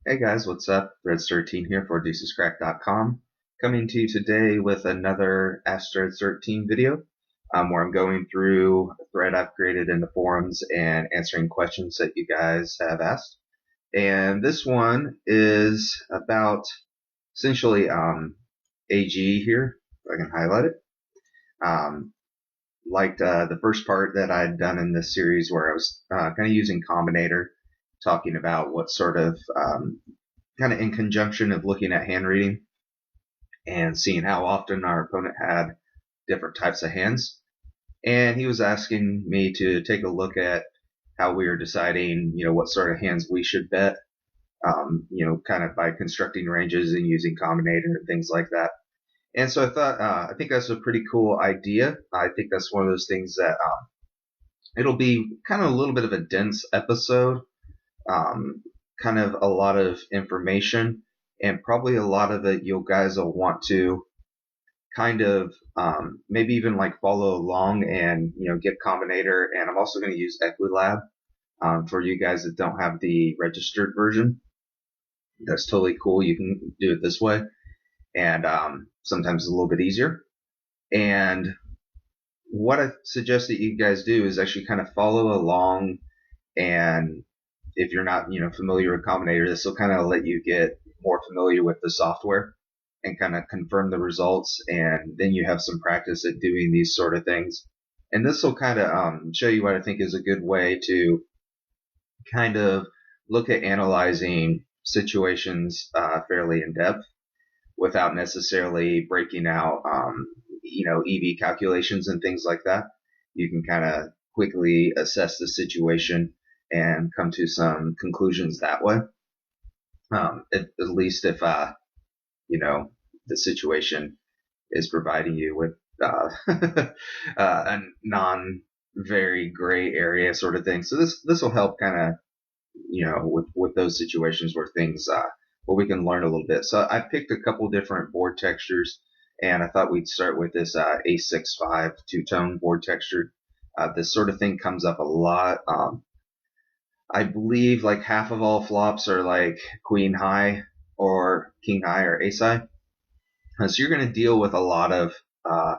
Hey guys, what's up? threads13 here for deucescrack.com. Coming to you today with another Ask threads13 video where I'm going through a thread I've created in the forums and answering questions that you guys have asked. And this one is about essentially AG here, if I can highlight it. Um, liked the first part that I'd done in this series where I was kind of using Combinator, talking about what sort of kind of in conjunction of looking at hand reading and seeing how often our opponent had different types of hands. And he was asking me to take a look at how we were deciding, what sort of hands we should bet, kind of by constructing ranges and using Combinator and things like that. And so I thought, I think that's a pretty cool idea. I think that's one of those things that it'll be kind of a little bit of a dense episode, um, kind of a lot of information, and probably a lot of it you guys will want to kind of maybe even like follow along and get Combinator. And I'm also going to use Equilab for you guys that don't have the registered version. That's totally cool. You can do it this way, and sometimes it's a little bit easier. And what I suggest that you guys do is actually kind of follow along, and if you're not familiar with Combinator, this will kind of let you get more familiar with the software and kind of confirm the results, and then you have some practice at doing these sort of things. And this will kind of show you what I think is a good way to kind of look at analyzing situations fairly in depth without necessarily breaking out, EV calculations and things like that. You can kind of quickly assess the situation and come to some conclusions that way. At least if, the situation is providing you with a non very gray area sort of thing. So this will help kind of with those situations where things where we can learn a little bit. So I picked a couple different board textures, and I thought we'd start with this A65 two-tone board texture. This sort of thing comes up a lot. I believe like half of all flops are like queen high or king high or ace high. So you're going to deal with a lot of uh,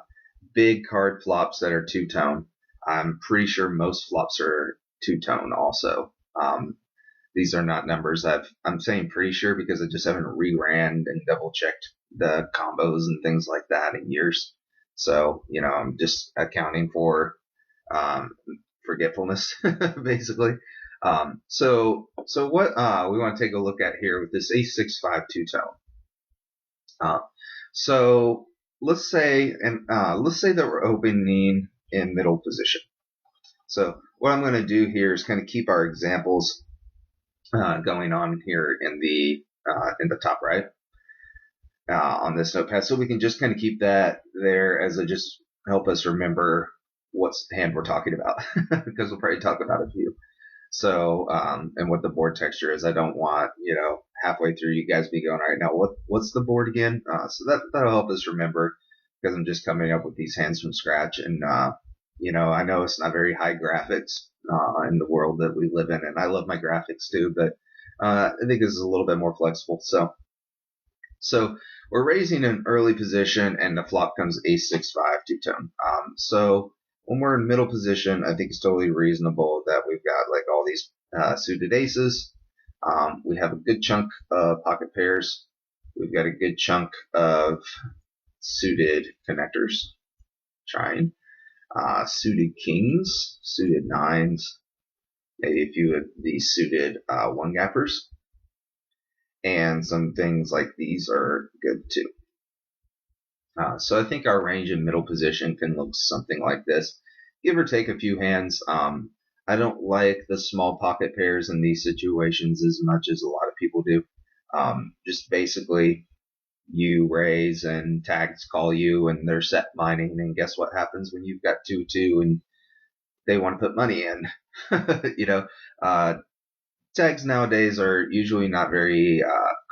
big card flops that are two tone. I'm pretty sure most flops are two tone also. These are not numbers I'm saying pretty sure because I just haven't reran and double checked the combos and things like that in years. So, I'm just accounting for um, forgetfulness, basically. So what we want to take a look at here with this A65 two-tone. Uh, so let's say that we're opening in middle position. So what I'm going to do here is kind of keep our examples going on here in the top right on this notepad, so we can just kind of keep that there as a just help us remember what hand we're talking about because we'll probably talk about a few. So and what the board texture is. I don't want halfway through you guys be going, all right, now what's the board again? So that'll help us remember because I'm just coming up with these hands from scratch, and I know it's not very high graphics in the world that we live in, and I love my graphics too, but I think this is a little bit more flexible. So we're raising an early position, and the flop comes ace-6-5 two-tone. So when we're in middle position, I think it's totally reasonable that we've got like all these suited aces. We have a good chunk of pocket pairs. We've got a good chunk of suited connectors, trying. Suited kings, suited nines, maybe a few of these suited one gappers. And some things like these are good too. So I think our range in middle position can look something like this, give or take a few hands. I don't like the small pocket pairs in these situations as much as a lot of people do. Just basically, you raise and tags call you and they're set mining, and guess what happens when you've got 2-2 and they want to put money in? you know, uh, Tags nowadays are usually not very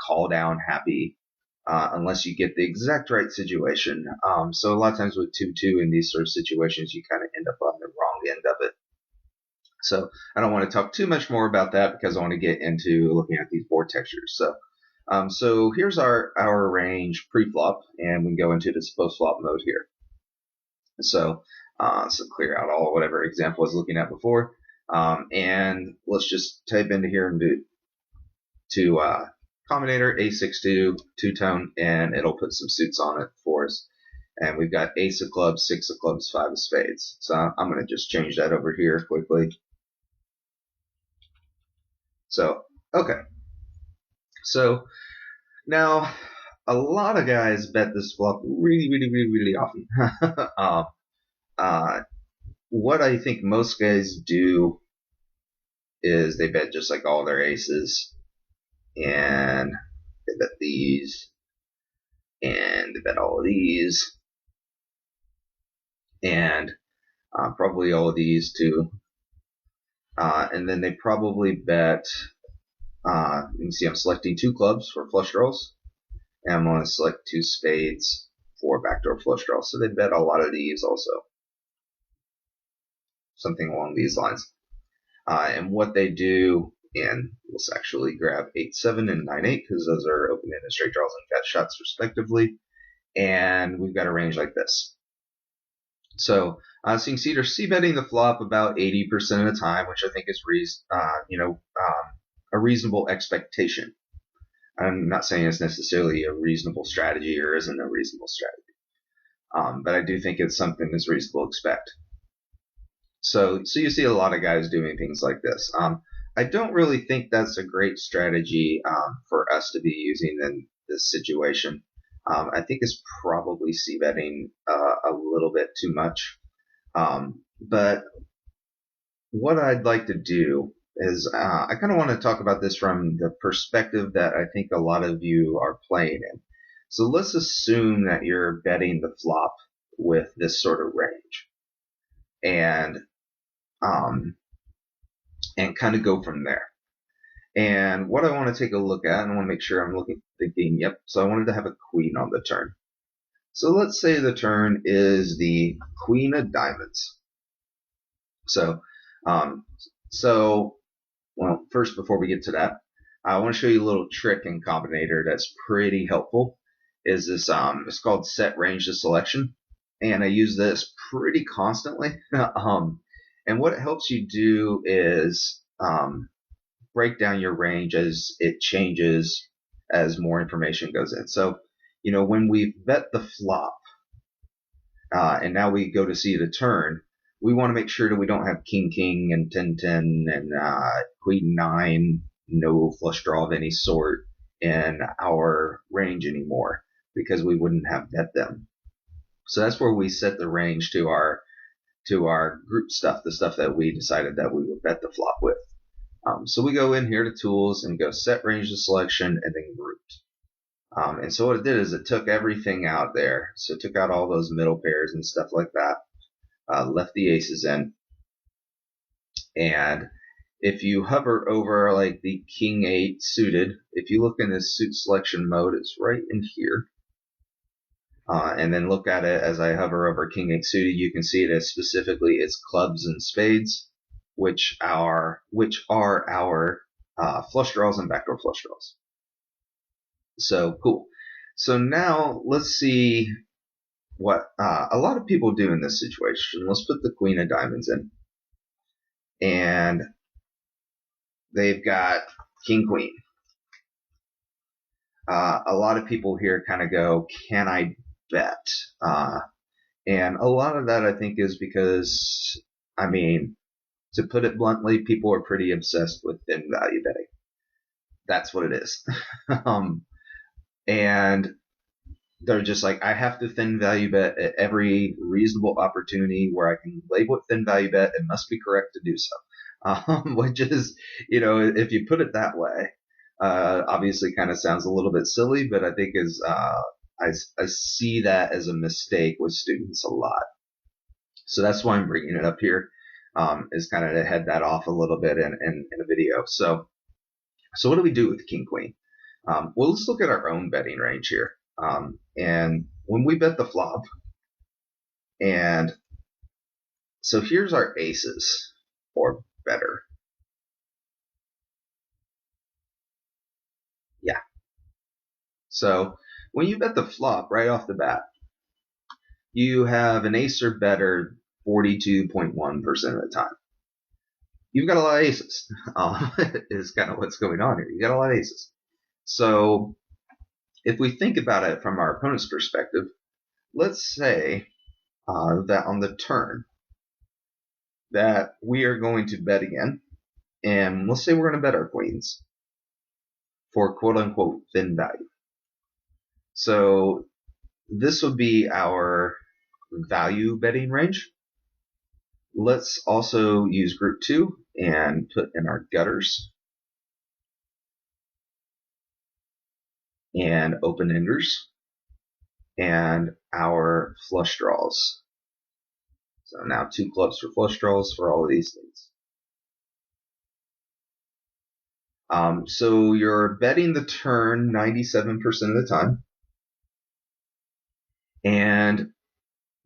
call down happy unless you get the exact right situation. So a lot of times with 2-2 in these sort of situations, you kind of end up on the wrong end of it. So I don't want to talk too much more about that because I want to get into looking at these board textures. So here's our range pre-flop, and we can go into this post-flop mode here. So clear out all whatever example I was looking at before, and let's just type into here and do to combinator A62 two-tone, and it'll put some suits on it for us. And we've got ace of clubs, six of clubs, five of spades. So I'm going to just change that over here quickly. So, okay. So now a lot of guys bet this flop really often. uh, what I think most guys do is they bet just like all their aces, and they bet these, and they bet all of these, and probably all of these too. And then they probably bet, you can see I'm selecting two clubs for flush draws, and I'm going to select two spades for backdoor flush draws. So they bet a lot of these also. Something along these lines. And what they do, and let's actually grab 8-7 and 9-8 because those are open-ended straight draws and cat shots respectively. And we've got a range like this. So you can see they're c-betting the flop about 80% of the time, which I think is a reasonable expectation. I'm not saying it's necessarily a reasonable strategy or isn't a reasonable strategy, but I do think it's something that's reasonable to expect. So you see a lot of guys doing things like this. I don't really think that's a great strategy for us to be using in this situation. I think it's probably c-betting a little bit too much. But what I'd like to do is I kind of want to talk about this from the perspective that I think a lot of you are playing in. So let's assume that you're betting the flop with this sort of range, and kind of go from there. And what I want to take a look at, and I want to make sure I'm thinking, yep, so I wanted to have a queen on the turn. So let's say the turn is the queen of diamonds. So well, first, before we get to that, I want to show you a little trick in Combinator that's pretty helpful. Is this it's called set range to selection, and I use this pretty constantly. And what it helps you do is break down your range as it changes as more information goes in. So, when we bet the flop, and now we go to see the turn, we want to make sure that we don't have king king and 10-10 and queen 9, no flush draw of any sort in our range anymore, because we wouldn't have bet them. So that's where we set the range to our group stuff, the stuff that we decided that we would bet the flop with. So we go in here to tools and go set range to selection and then grouped. And so what it did is it took everything out there. So it took out all those middle pairs and stuff like that. Left the aces in. And if you hover over like the king 8 suited, if you look in this suit selection mode, it's right in here. And then look at it as I hover over king 8 suited, you can see it as specifically it's clubs and spades, which are our flush draws and backdoor flush draws. So cool. So now let's see what a lot of people do in this situation. Let's put the queen of diamonds in, and they've got king queen. A lot of people here kind of go, can I bet? And a lot of that I think is because, to put it bluntly, people are pretty obsessed with thin value betting. That's what it is. And they're just like, I have to thin value bet at every reasonable opportunity where I can label it thin value bet. It must be correct to do so. Which is, if you put it that way, obviously kind of sounds a little bit silly, but I think I see that as a mistake with students a lot. So that's why I'm bringing it up here, is kind of to head that off a little bit in a video. So what do we do with king queen? Well, let's look at our own betting range here. And when we bet the flop, and so here's our aces, or better. Yeah. So when you bet the flop right off the bat, you have an ace or better 42.1% of the time. You've got a lot of aces, is kind of what's going on here. You got a lot of aces. So if we think about it from our opponent's perspective, let's say that on the turn that we are going to bet again, and let's say we're going to bet our queens for quote-unquote thin value. So this would be our value betting range. Let's also use group 2 and put in our gutters and open-enders and our flush draws. So now 2 clubs for flush draws for all of these things. So you're betting the turn 97% of the time. And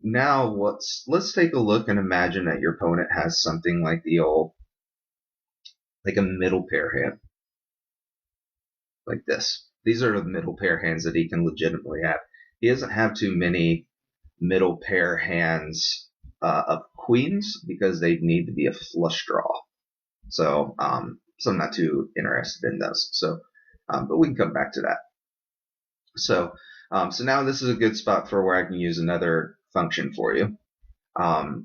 now let's take a look and imagine that your opponent has something like like a middle pair hand. Like this. These are the middle pair hands that he can legitimately have. He doesn't have too many middle pair hands of queens because they need to be a flush draw. So I'm not too interested in those. So, but we can come back to that. So now this is a good spot for where I can use another function for you.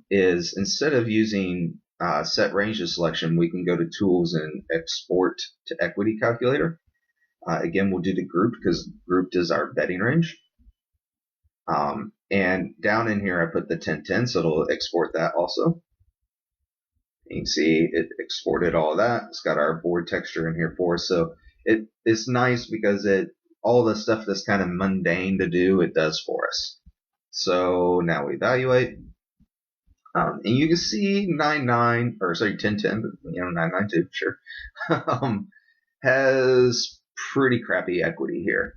Is instead of using set ranges selection, we can go to tools and export to equity calculator. Again, we'll do the group because grouped is our betting range. And down in here, I put the 1010, so it'll export that also. You can see it exported all of that. It's got our board texture in here for us. So it's nice because all the stuff that's kind of mundane to do, it does for us. So now we evaluate. And you can see 1010, but 992, sure, has pretty crappy equity here.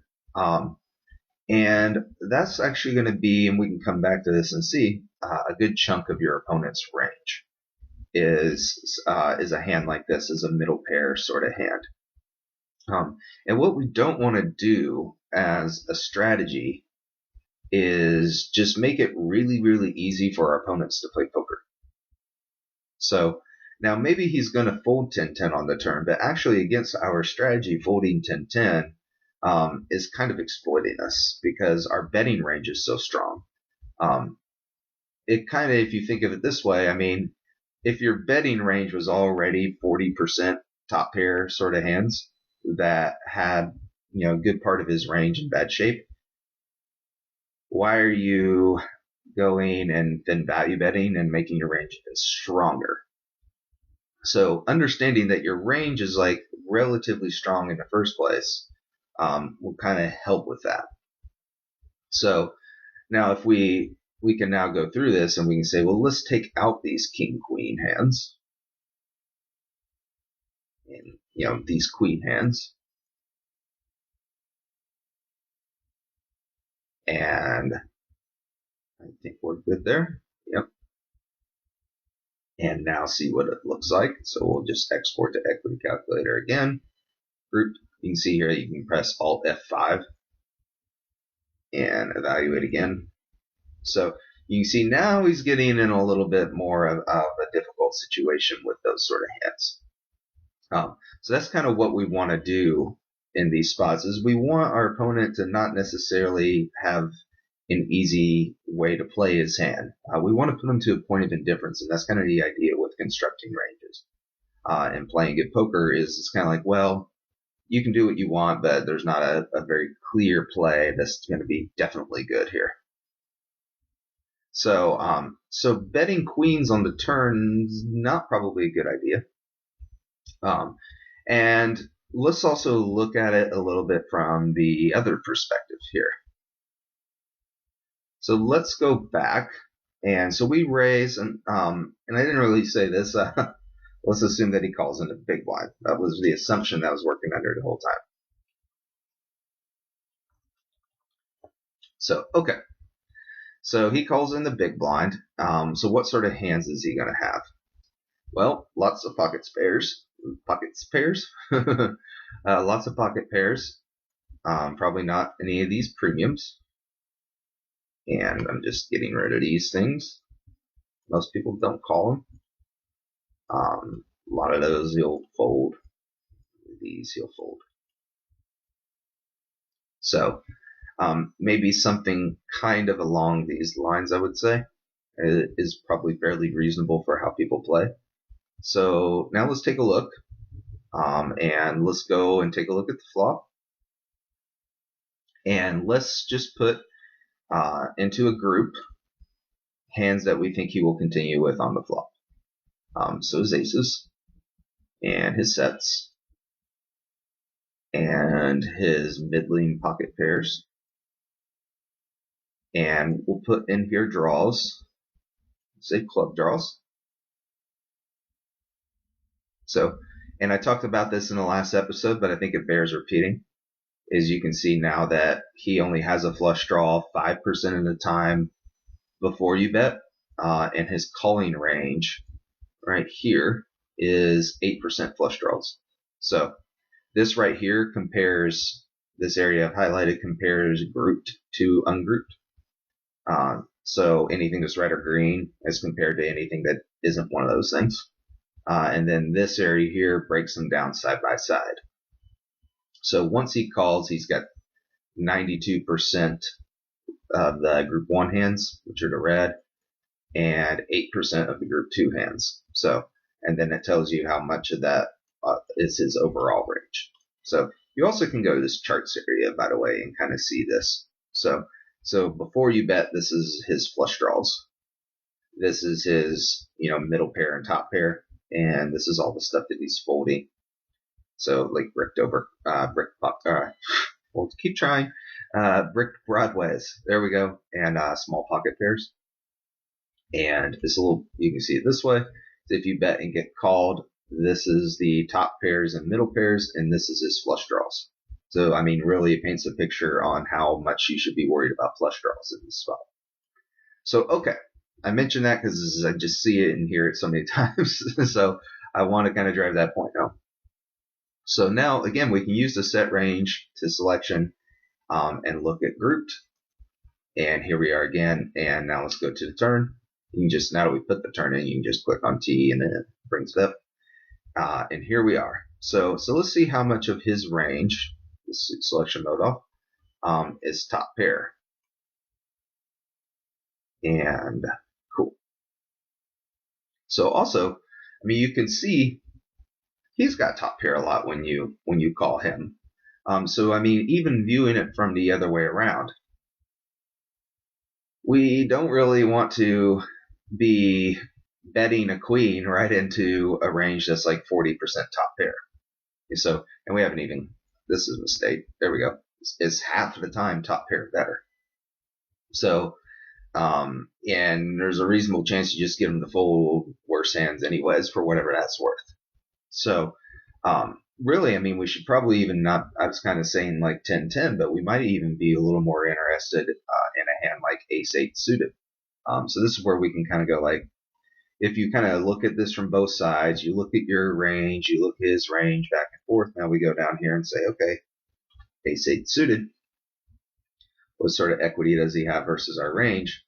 And that's actually going to be, and we can come back to this and see, a good chunk of your opponent's range is a hand like this, is a middle pair sort of hand. And what we don't want to do as a strategy is just make it really, really easy for our opponents to play poker. So now maybe he's going to fold 10-10 on the turn, but actually against our strategy, folding 10-10 is kind of exploiting us because our betting range is so strong. It kind of, if you think of it this way, I mean, if your betting range was already 40% top pair sort of hands that had, a good part of his range in bad shape, why are you going and then value betting and making your range even stronger? So understanding that your range is like relatively strong in the first place will kind of help with that. So now if we can now go through this and we can say, well, let's take out these king queen hands and these queen hands, and I think we're good there. Yep. And now see what it looks like. So we'll just export to equity calculator again. Group. You can see here you can press Alt F5 and evaluate again. So you can see now he's getting in a little bit more of a difficult situation with those sort of hands. So that's kind of what we want to do in these spots, is we want our opponent to not necessarily have an easy way to play his hand. We want to put him to a point of indifference, and that's kind of the idea with constructing ranges. And playing good poker is it's kind of like, well, you can do what you want, but there's not a very clear play that's going to be definitely good here. So betting queens on the turn is not probably a good idea. And let's also look at it a little bit from the other perspective here. So let's go back, and so we raise, and I didn't really say this. Let's assume that he calls in the big blind. That was the assumption that was working under the whole time. So okay, so he calls in the big blind. So what sort of hands is he going to have? Well, lots of pocket spares. Pocket spares? Lots of pocket pairs. Probably not any of these premiums. And I'm just getting rid of these things. Most people don't call them. A lot of those you'll fold. These you'll fold. So maybe something kind of along these lines, I would say, is probably fairly reasonable for how people play. So now let's take a look. And let's go and take a look at the flop. And let's just put into a group hands that we think he will continue with on the flop. So his aces and his sets and his middling pocket pairs. And we'll put in here draws, say club draws. So, and I talked about this in the last episode, but I think it bears repeating. Is you can see now that he only has a flush draw 5% of the time before you bet, and his calling range right here is 8% flush draws. So this right here compares, this area I've highlighted compares grouped to ungrouped. So anything that's red or green as compared to anything that isn't one of those things. And then this area here breaks them down side by side. So once he calls, he's got 92% of the group 1 hands, which are the red, and 8% of the group 2 hands. So, and then it tells you how much of that is his overall range. So you also can go to this charts area, by the way, and kind of see this. So before you bet, this is his flush draws. This is his, middle pair and top pair, and this is all the stuff that he's folding. So like bricked over, we'll keep trying. Bricked broadways. There we go. And small pocket pairs. And this little, you can see it this way. So if you bet and get called, this is the top pairs and middle pairs, and this is his flush draws. So, I mean, really it paints a picture on how much you should be worried about flush draws in this spot. So, okay. I mentioned that because I just see it and hear it so many times. So I want to kind of drive that point home. So now, again, we can use the set range to selection and look at grouped. And here we are again. And now let's go to the turn. You can just, now that we put the turn in, you can just click on T and then it brings it up. And here we are. So let's see how much of his range, this selection mode off, is top pair. And cool. So also, I mean, you can see he's got top pair a lot when you call him. So I mean, even viewing it from the other way around, we don't really want to be betting a queen right into a range that's like 40% top pair. So, and we haven't even, this is a mistake. There we go. It's half the time top pair better. So, and there's a reasonable chance you just get him to fold worse hands anyways for whatever that's worth. So, really, I mean, we should probably even not, I was kind of saying like 10-10, but we might even be a little more interested in a hand like ace-8 suited. So this is where we can kind of go like, if you kind of look at this from both sides, you look at your range, you look at his range back and forth. Now we go down here and say, okay, ace-8 suited. What sort of equity does he have versus our range?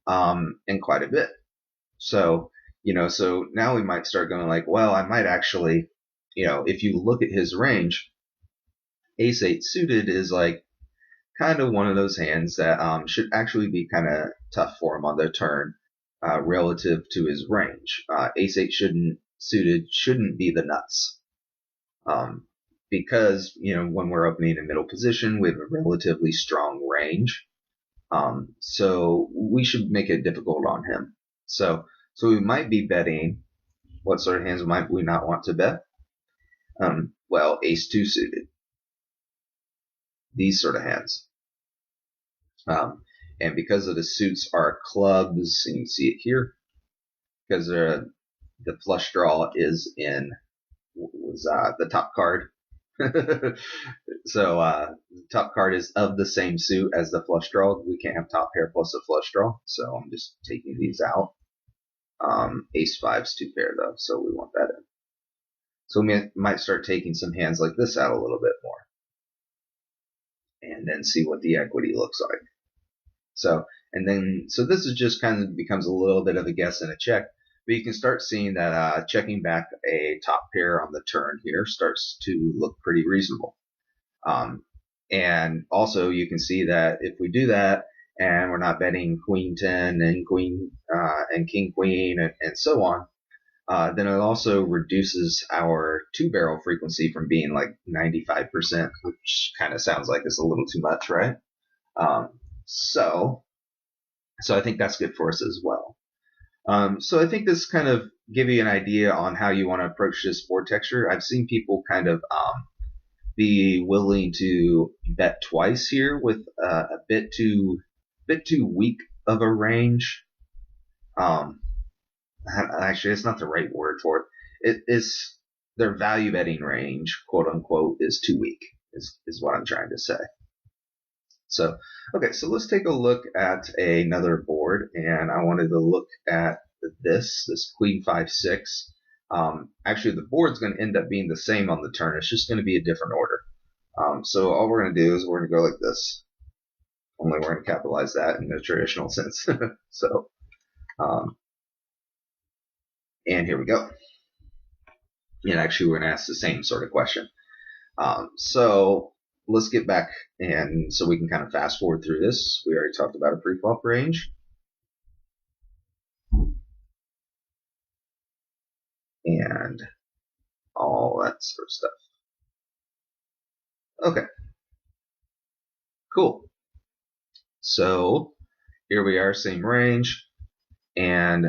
And quite a bit. So, so now we might start going like, well, I might actually, if you look at his range, ace-8 suited is like kind of one of those hands that should actually be kind of tough for him on the turn relative to his range. Ace-8 shouldn't be the nuts. Because, when we're opening in middle position, we have a relatively strong range. So we should make it difficult on him. So we might be betting, what sort of hands might we not want to bet? Well, ace-2 suited. These sort of hands. And because of the suits are clubs, and you can see it here, because the flush draw is in, the top card. So the top card is of the same suit as the flush draw. We can't have top pair plus a flush draw, so I'm just taking these out. Ace 5's two pair though, so we want that in. So we might start taking some hands like this out a little bit more, and then see what the equity looks like. So this is just kind of becomes a little bit of a guess and a check, but you can start seeing that checking back a top pair on the turn here starts to look pretty reasonable. And also you can see that if we do that and we're not betting queen 10 and queen and king queen and so on, then it also reduces our two barrel frequency from being like 95%, which kind of sounds like it's a little too much, right? So I think that's good for us as well. So I think this kind of give you an idea on how you want to approach this board texture. I've seen people kind of be willing to bet twice here with a bit too weak of a range. Actually, it's not the right word for it. It is their value betting range, quote unquote, is too weak. Is what I'm trying to say. So, okay, so let's take a look at another board, and I wanted to look at this Queen 5-6. Actually, the board's going to end up being the same on the turn. It's just going to be a different order. So all we're going to do is we're going to go like this. Only we're going to capitalize that in the traditional sense. So, and here we go. And actually, we're going to ask the same sort of question. So let's get back, and so we can kind of fast forward through this. We already talked about a pre-flop range. And all that sort of stuff. Okay. Cool. So here we are, same range, and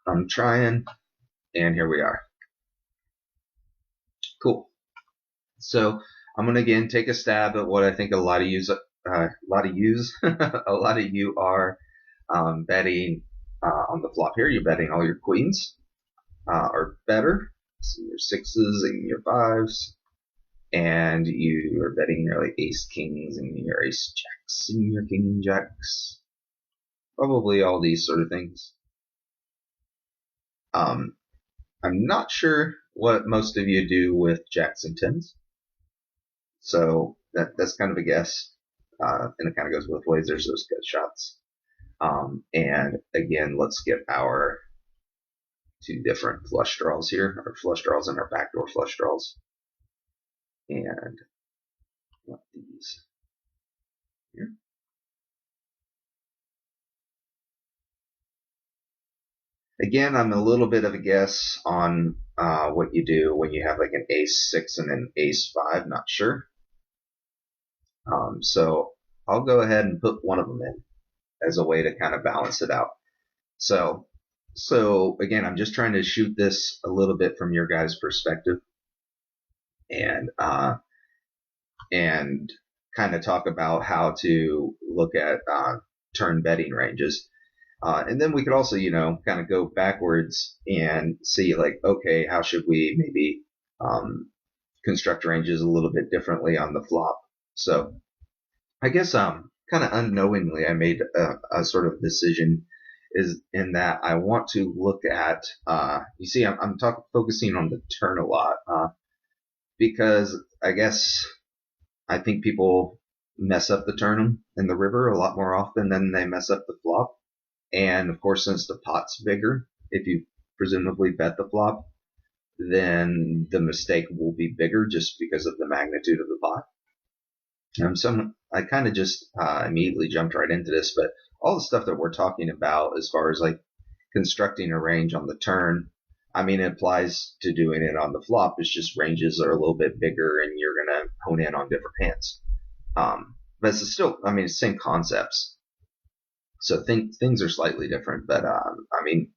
I'm trying, and here we are. Cool. So I'm gonna again take a stab at what I think a lot of you are betting on the flop here. You're betting all your queens or better, so your sixes and your fives, and you are betting your like ace kings and your ace jacks and your king jacks, probably all these sort of things. I'm not sure what most of you do with jacks and tens, so that's kind of a guess, and it kind of goes both ways. There's those good shots. And again, let's get our two different flush draws here, our flush draws and our backdoor flush draws. And what these here. Again, I'm a little bit of a guess on what you do when you have like an ace 6 and an ace 5, not sure. So I'll go ahead and put one of them in as a way to kind of balance it out. So again, I'm just trying to shoot this a little bit from your guys' perspective, and kind of talk about how to look at turn betting ranges. And then we could also, kind of go backwards and see like, okay, how should we maybe construct ranges a little bit differently on the flop? So I guess kind of unknowingly I made a sort of decision is in that I want to look at, you see, I'm focusing on the turn a lot because I guess I think people mess up the turn in the river a lot more often than they mess up the flop. And of course, since the pot's bigger, if you presumably bet the flop, then the mistake will be bigger just because of the magnitude of the pot. So I kind of just immediately jumped right into this, but all the stuff that we're talking about as far as like constructing a range on the turn, I mean, it applies to doing it on the flop. It's just ranges are a little bit bigger and you're going to hone in on different hands. But it's still, I mean, it's the same concepts. So things are slightly different, but I mean,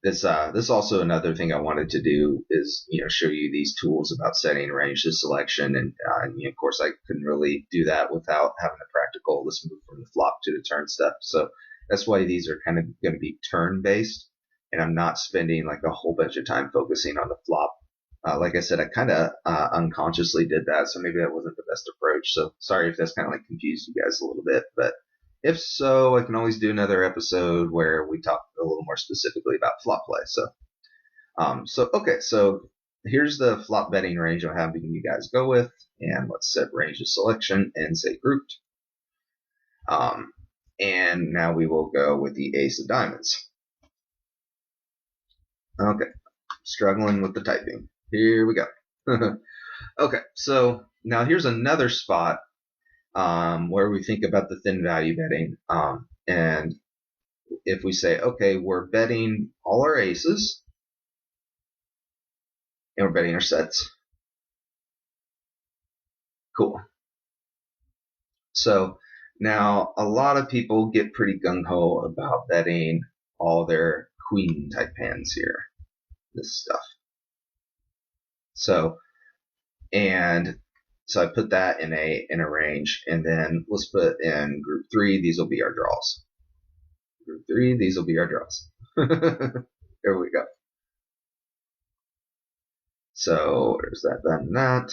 this also another thing I wanted to do is show you these tools about setting range to selection, and of course I couldn't really do that without having a practical let's move from the flop to the turn step. So that's why these are kind of going to be turn based, and I'm not spending like a whole bunch of time focusing on the flop. Like I said, I kind of unconsciously did that, so maybe that wasn't the best approach. So sorry if that's kind of like confused you guys a little bit, but If so, I can always do another episode where we talk a little more specifically about flop play. So here's the flop betting range I'm having you guys go with, and let's set range of selection and say grouped. And now we will go with the ace of diamonds. Okay, struggling with the typing. Here we go. Okay, so now here's another spot where we think about the thin value betting. And if we say, okay, we're betting all our aces, and we're betting our sets. Cool. So now a lot of people get pretty gung-ho about betting all their queen type hands here, this stuff. So I put that in a range, and then let's put in group 3, these will be our draws. Group 3, these will be our draws. There we go. So there's that,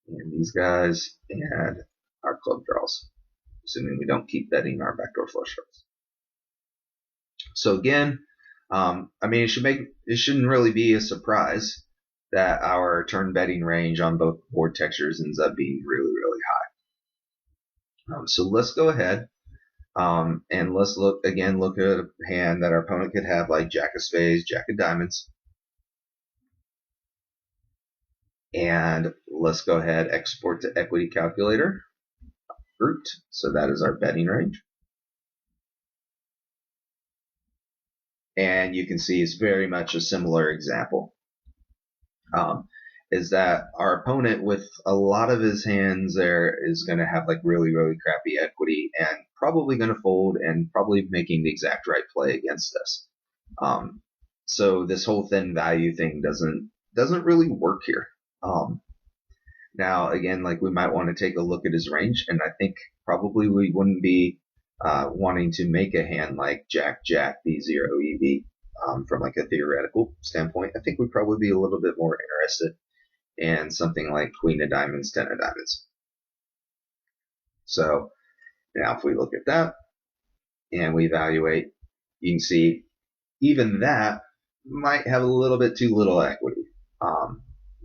and these guys, and our club draws, assuming we don't keep betting our backdoor flush draws. So again, it shouldn't really be a surprise that our turn betting range on both board textures ends up being really, really high. So let's go ahead and let's look at a hand that our opponent could have, like Jack of Spades, Jack of Diamonds. And let's go ahead, export to equity calculator, grouped. So that is our betting range. And you can see it's very much a similar example. Is that our opponent with a lot of his hands there is going to have like really, really crappy equity and probably going to fold and probably making the exact right play against us. So this whole thin value thing doesn't really work here. Now, again, like we might want to take a look at his range, and I think probably we wouldn't be wanting to make a hand like Jack Jack B0 EV from like a theoretical standpoint. I think we'd probably be a little bit more interested in something like Queen of Diamonds, 10 of Diamonds. So now if we look at that and we evaluate, you can see even that might have a little bit too little equity.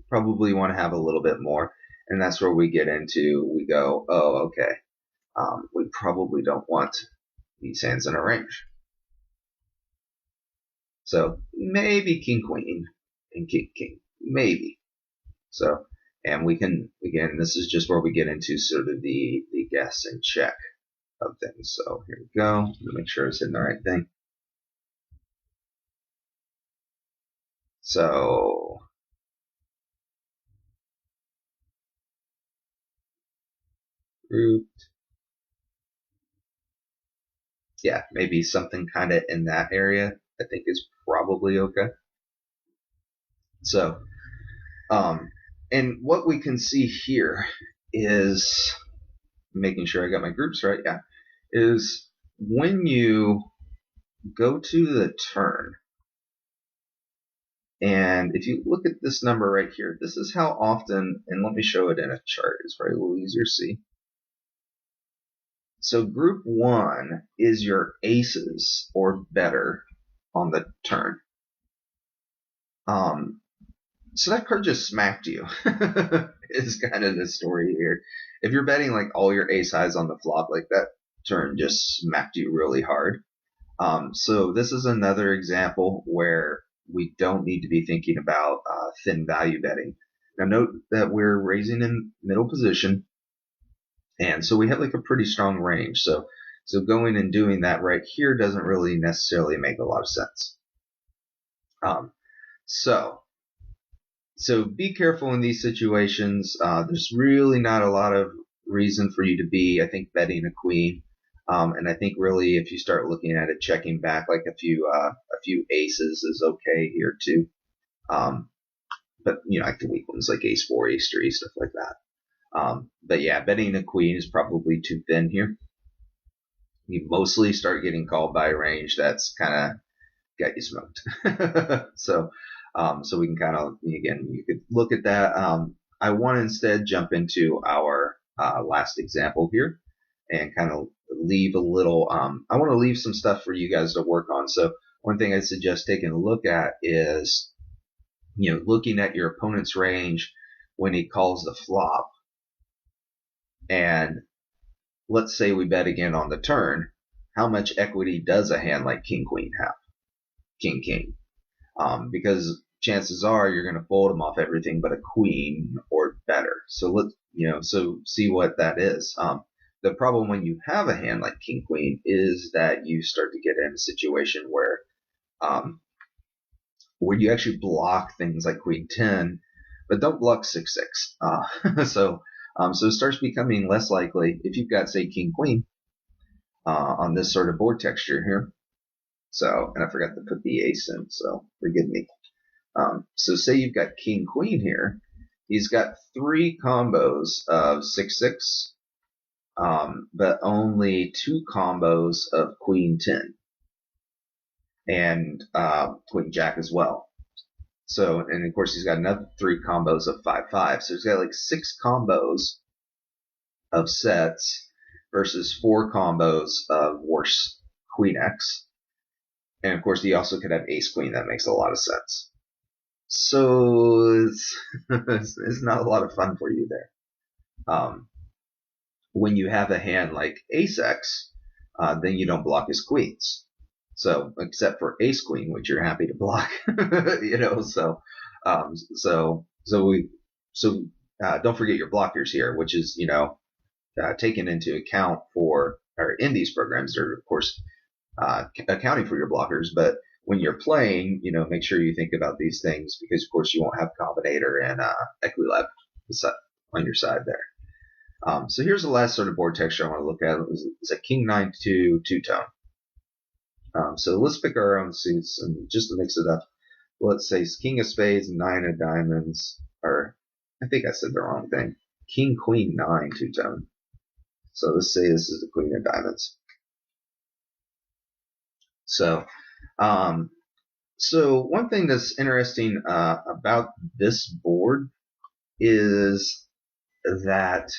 Probably want to have a little bit more. And that's where we get into, we go, oh, okay, we probably don't want these hands in a range. So maybe King Queen and King King, maybe. So, and we can, again, this is just where we get into sort of the guess and check of things. So here we go. I'm going to make sure I was hitting the right thing. So grouped. Yeah, maybe something kind of in that area I think is probably okay. So, and what we can see here is, making sure I got my groups right, yeah, is when you go to the turn, and if you look at this number right here, this is how often, and let me show it in a chart, it's probably a little easier to see. So group 1 is your aces or better on the turn. So that card just smacked you, is kind of the story here. If you're betting like all your ace highs on the flop, like that turn just smacked you really hard. So this is another example where we don't need to be thinking about thin value betting. Now note that we're raising in middle position, and so we have like a pretty strong range. So going and doing that right here doesn't really necessarily make a lot of sense. So be careful in these situations. There's really not a lot of reason for you to be, I think, betting a queen. And I think really if you start looking at it, checking back like a few aces is okay here too. But like the weak ones like ace 4, ace 3, stuff like that. But yeah, betting a queen is probably too thin here. You mostly start getting called by a range that's kind of got you smoked. So we can kind of, again, you could look at that. I want to instead jump into our last example here and kind of leave a little, I want to leave some stuff for you guys to work on. So one thing I suggest taking a look at is, looking at your opponent's range when he calls the flop. And let's say we bet again on the turn. How much equity does a hand like King Queen have? King King. Because chances are you're going to fold him off everything but a queen or better. So so see what that is. The problem when you have a hand like King Queen is that you start to get in a situation where you actually block things like Queen 10, but don't block 6-6. So it starts becoming less likely if you've got, say, King Queen on this sort of board texture here. So, and I forgot to put the ace in, so forgive me. So say you've got King Queen here. He's got 3 combos of 6-6, but only 2 combos of Queen 10 and Queen Jack as well. So, and of course he's got another 3 combos of 5-5. So he's got like 6 combos of sets versus 4 combos of worse Queen X. And of course he also could have Ace Queen. That makes a lot of sense. So it's not a lot of fun for you there. When you have a hand like Ace X, then you don't block his queens. So except for Ace Queen, which you're happy to block, don't forget your blockers here, which is taken into account in these programs. They're of course accounting for your blockers, but when you're playing, make sure you think about these things because, of course, you won't have Combinator and Equilab on your side there. So here's the last sort of board texture I want to look at. It's a King 9-2 two-tone. So let's pick our own suits, and just to mix it up, let's say King of Spades, 9 of Diamonds, or I think I said the wrong thing. King Queen 9 two-tone. So let's say this is the Queen of Diamonds. So one thing that's interesting about this board is that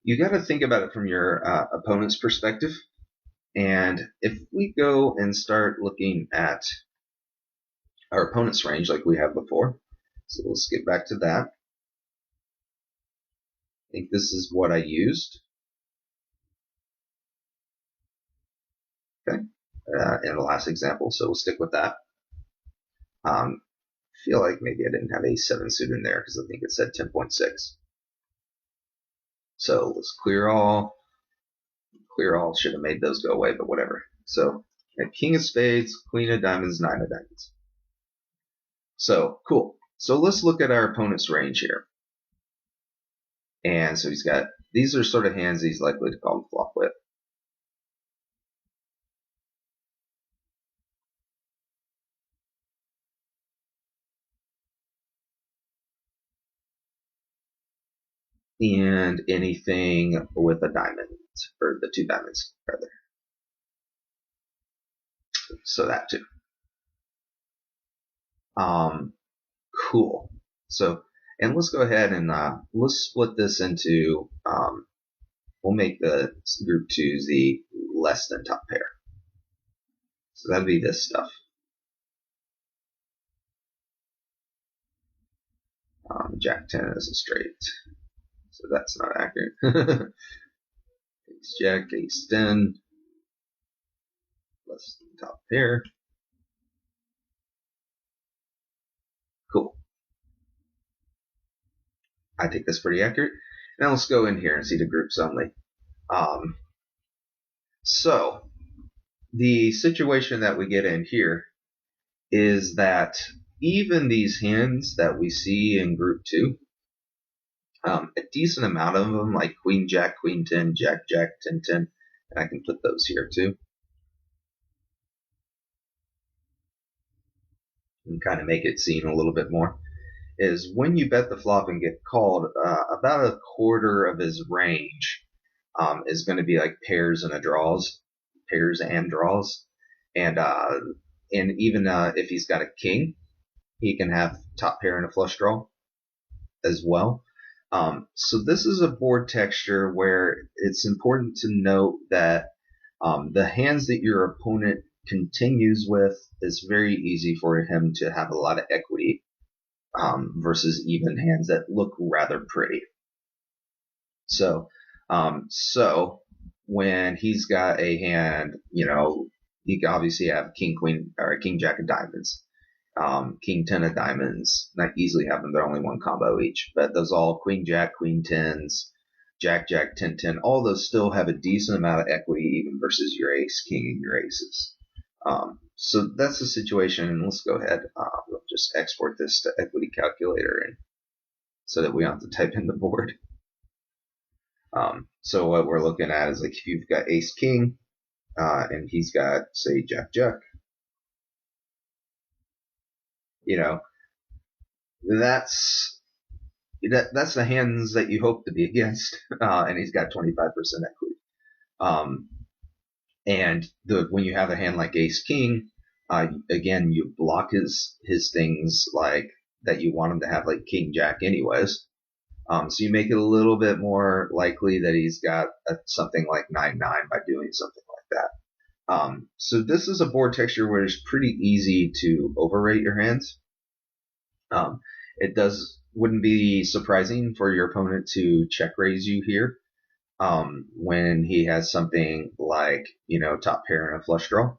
you got to think about it from your opponent's perspective. And if we go and start looking at our opponent's range like we have before, so let's get back to that. I think this is what I used. Okay. In the last example, so we'll stick with that. I feel like maybe I didn't have A7 suit in there because I think it said 10.6. So let's clear all. Clear all should have made those go away, but whatever. So King of Spades, Queen of Diamonds, 9 of Diamonds. So cool. So let's look at our opponent's range here. And so he's got, these are sort of hands he's likely to call the flop with. And anything with a diamond, or the 2 diamonds, rather. So that too. Cool. So, and let's go ahead and let's split this into, we'll make the group 2 the less than top pair. So that'd be this stuff. Jack 10 is a straight. So that's not accurate. Ace Jack, Ace 10, less than top pair. Cool. I think that's pretty accurate. Now let's go in here and see the groups only. So the situation that we get in here is that even these hands that we see in group 2, a decent amount of them, like Queen Jack, Queen 10, Jack Jack, 10 10, and I can put those here too, and kind of make it seem a little bit more, is when you bet the flop and get called, about a quarter of his range is going to be like pairs and draws, and even if he's got a king, he can have top pair and a flush draw as well. So this is a board texture where it's important to note that the hands that your opponent continues with, is very easy for him to have a lot of equity versus even hands that look rather pretty. So when he's got a hand, he can obviously have king, queen, or king, jack of diamonds, king, ten of diamonds. Not easily have them; they're only one combo each. But those all queen, jack, queen, tens, jack, jack, ten, ten. All those still have a decent amount of equity, even versus your ace, king, and your aces. So that's the situation. And let's go ahead. We'll just export this to equity calculator, and so that we don't have to type in the board. So what we're looking at is like if you've got ace king, and he's got say jack jack, that's the hands that you hope to be against, and he's got 25% equity. And when you have a hand like ace king, again you block his things like that you want him to have, like king jack anyways. So you make it a little bit more likely that he's got something like 9-9 by doing something like that. So this is a board texture where it's pretty easy to overrate your hands. It wouldn't be surprising for your opponent to check raise you here when he has something like top pair and a flush draw.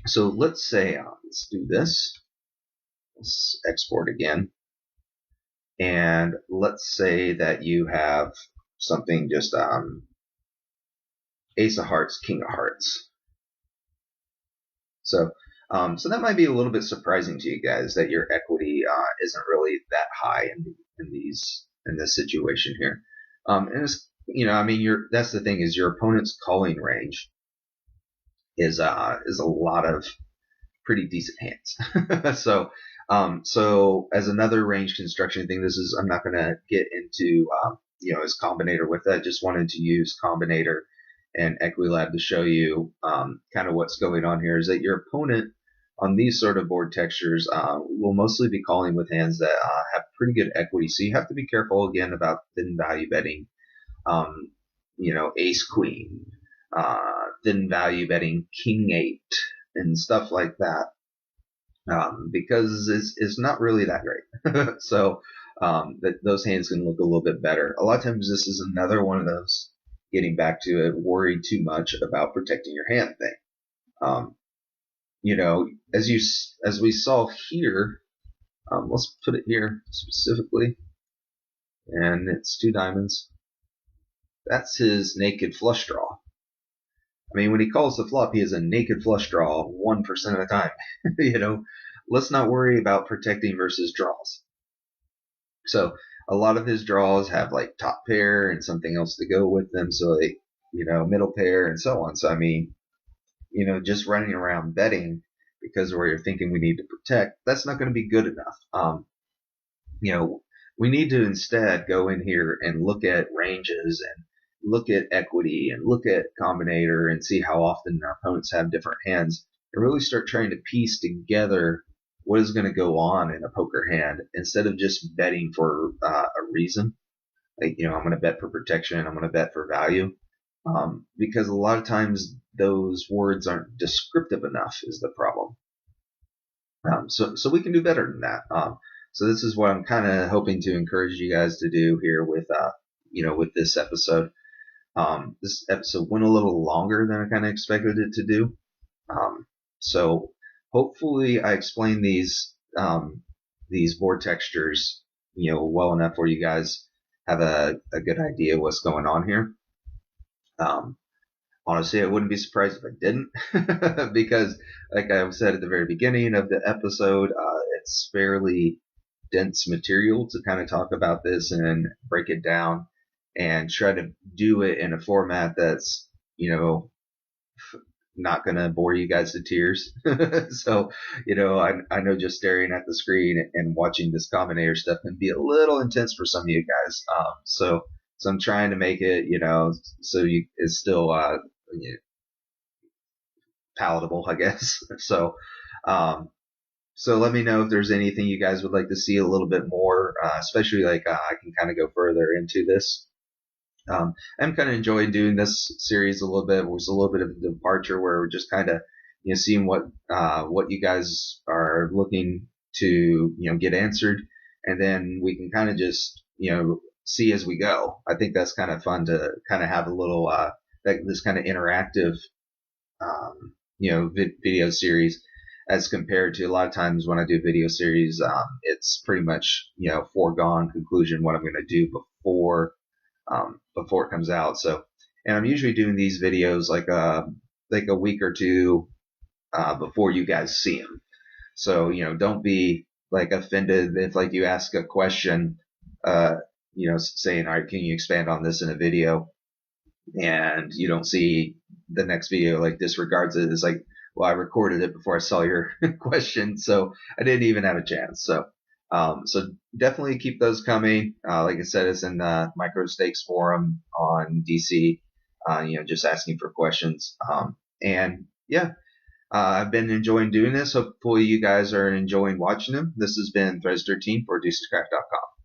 So let's say let's do this. Let's export again. And let's say that you have something just ace of hearts, king of hearts. So that might be a little bit surprising to you guys that your equity isn't really that high in this situation here. And it's, that's the thing, is your opponent's calling range is a lot of pretty decent hands. So as another range construction thing, I'm not going to get into his combinator with that. Just wanted to use combinator and Equilab to show you kind of what's going on here. Is that your opponent on these sort of board textures will mostly be calling with hands that have pretty good equity. So you have to be careful again about thin value betting. Ace queen, thin value betting king 8 and stuff like that. Because it's not really that great. So those hands can look a little bit better. A lot of times this is another one of those, getting back to it, worry too much about protecting your hand thing. As we saw here, let's put it here specifically, and it's 2 diamonds. That's his naked flush draw. I mean, when he calls the flop, he has a naked flush draw 1% of the time. Let's not worry about protecting versus draws. So a lot of his draws have like top pair and something else to go with them. So like, middle pair and so on. So, I mean, just running around betting because where you're thinking we need to protect, that's not going to be good enough. We need to instead go in here and look at ranges and look at equity and look at combinator and see how often our opponents have different hands, and really start trying to piece together what is going to go on in a poker hand instead of just betting for a reason. Like, I'm going to bet for protection, I'm going to bet for value, because a lot of times those words aren't descriptive enough is the problem. So we can do better than that. So this is what I'm kind of hoping to encourage you guys to do here with this episode. This episode went a little longer than I kind of expected it to do. So hopefully I explained these board textures, well enough where you guys have a good idea what's going on here. Honestly, I wouldn't be surprised if I didn't, because like I said at the very beginning of the episode, it's fairly dense material to kind of talk about this and break it down and try to do it in a format that's, not going to bore you guys to tears. So, I know just staring at the screen and watching this combinator stuff can be a little intense for some of you guys. So I'm trying to make it, so it's still, palatable, I guess. So let me know if there's anything you guys would like to see a little bit more especially like I can kind of go further into this. I'm kind of enjoying doing this series a little bit. It was a little bit of a departure where we're just kind of, seeing what you guys are looking to, get answered, and then we can kind of just, see as we go. I think that's kind of fun to kind of have a little, this kind of interactive, video series as compared to a lot of times when I do video series, it's pretty much, foregone conclusion what I'm going to do before it comes out. So, and I'm usually doing these videos like a week or two before you guys see them. So, don't be like offended if like you ask a question, saying, all right, can you expand on this in a video? And you don't see the next video, like disregards it. It's like, well, I recorded it before I saw your question, so I didn't even have a chance. So definitely keep those coming. Like I said, it's in the Micro Stakes forum on DC. Just asking for questions. And yeah, I've been enjoying doing this. Hopefully you guys are enjoying watching them. This has been threads13 for threads13.com.